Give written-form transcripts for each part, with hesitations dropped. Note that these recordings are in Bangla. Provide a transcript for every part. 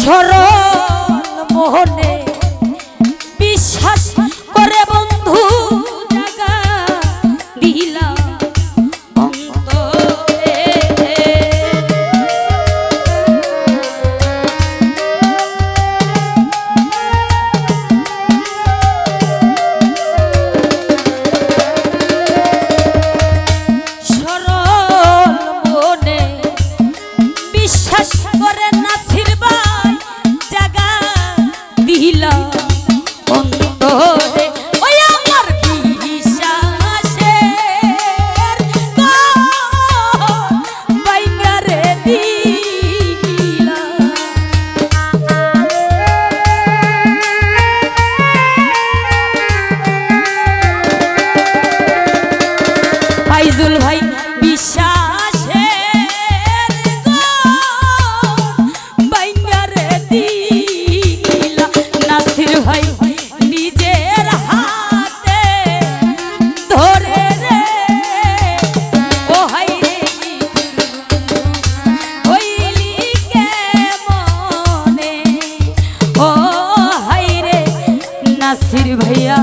সরল মোহনে বিশ্বাস করে বন্ধু জাগা দিলা অন্তরে। সরল মনে বিশ্বাস করে নাসির ভাই জাগা দিলা অন্তরে। ওই আমার বিশ্বাসের বাইঙ্গা রে দিলা। ফাইজুল ভাই বিশ্বাসের বাইঙ্গা রে দিলা। নাসির ভাই নিজের হাতে ধরে রে ও হাই রে হইলি কেমনে ও হাই রে নাসির ভাইয়া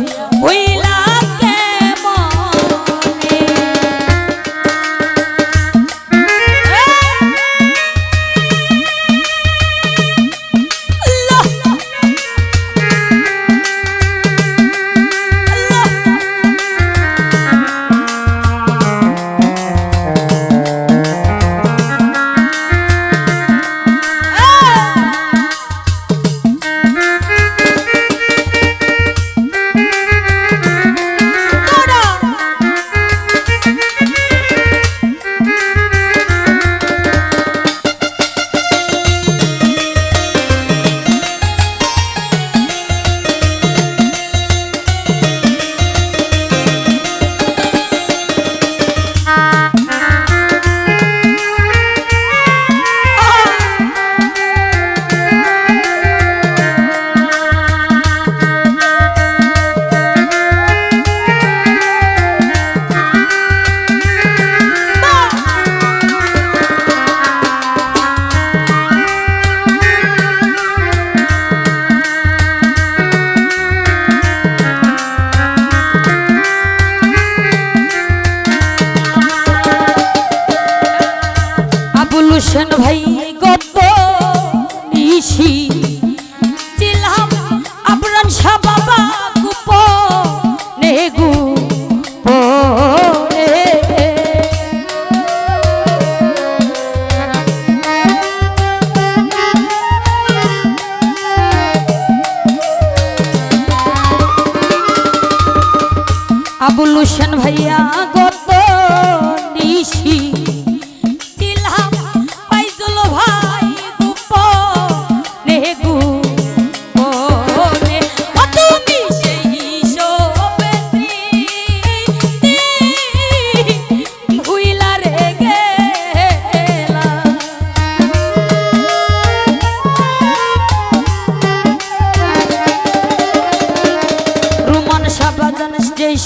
হইলা কেমনে। হোসেন ভাই গত নিশি ছিলাম আপনার শাহ বাবা গোপনে গোপনে। আবুল হোসেন ভাইয়া গত নিশি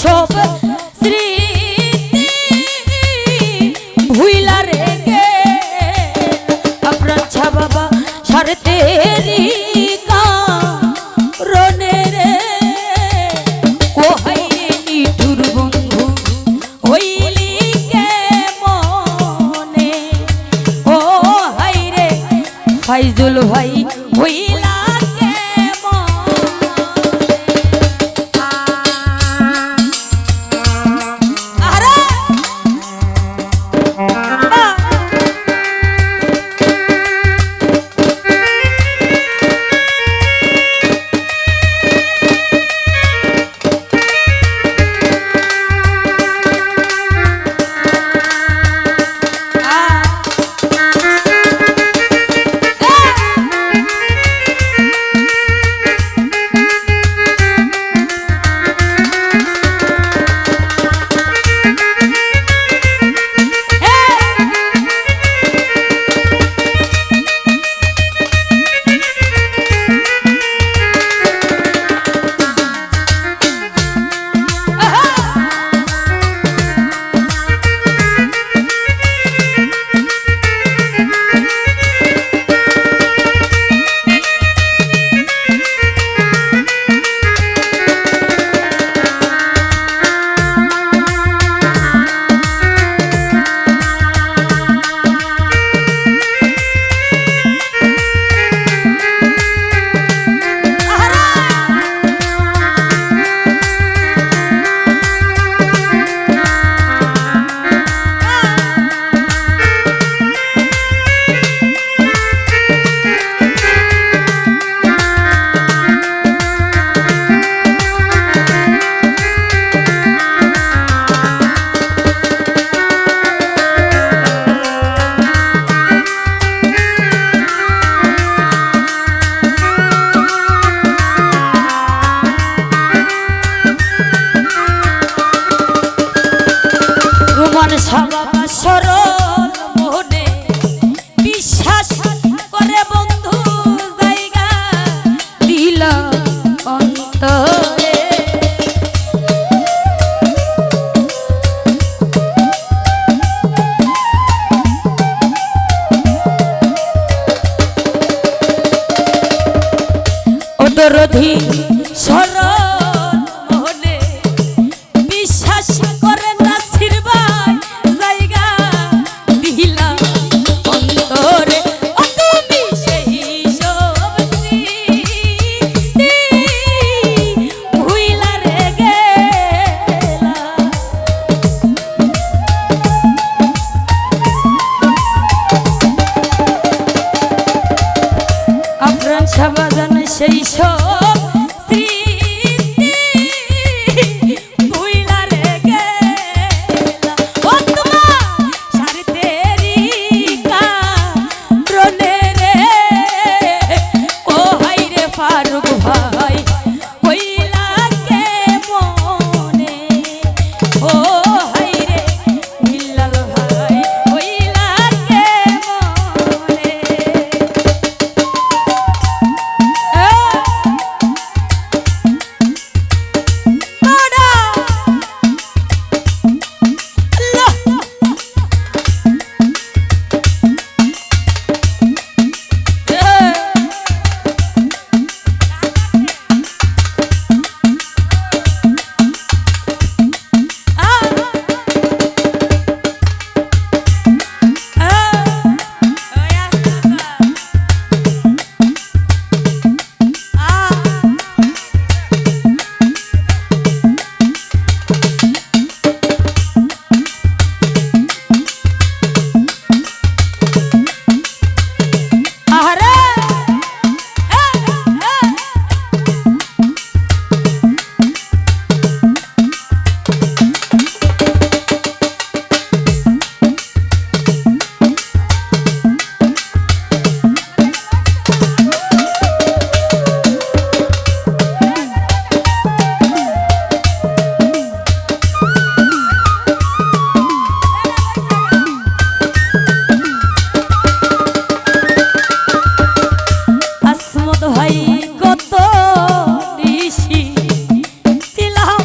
সব স্মৃতি ভুইলা রে গে আপনার ছা বাবা সারে তেরি কারণে রে ও হাই নিঠুর বন্ধু হইলি কেমনে ও হাই রে ফাইজুল ভাই হইলা বাবা সরল মনে বিশ্বাস করে বন্ধু জায়গা দিল অন্তরে দরদি সরল মনে বিশ্বাস করে নাসির ভাই জায়গা দিলা অন্তরে ও তুমি সেই সব স্মৃতি ভুইলা রে গেলা আফরান শাহবাজান সেই সব স্মৃতি ভুইলা রে গেলা ও তোমার সারতেরি কারণে রে ও হাই রে ফারুক ভাই হইলা কে মনে ও হাই রে বিল্লাল ভাই হইলা কে মনে ভাই কত নিশি ছিলাম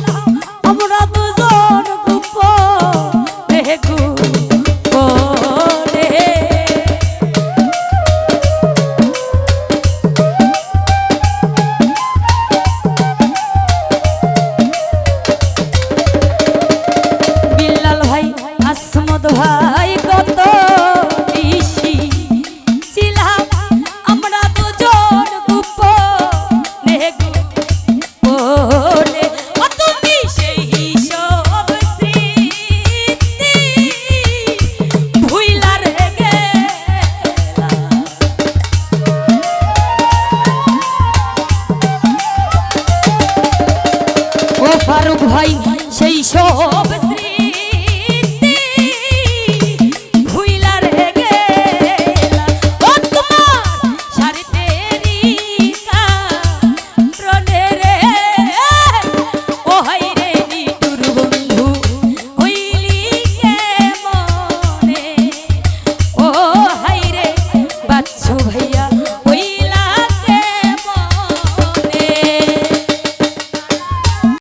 আমরা দুজন গোপনে গোপনে বিল্লাল ভাই আসমত ভাই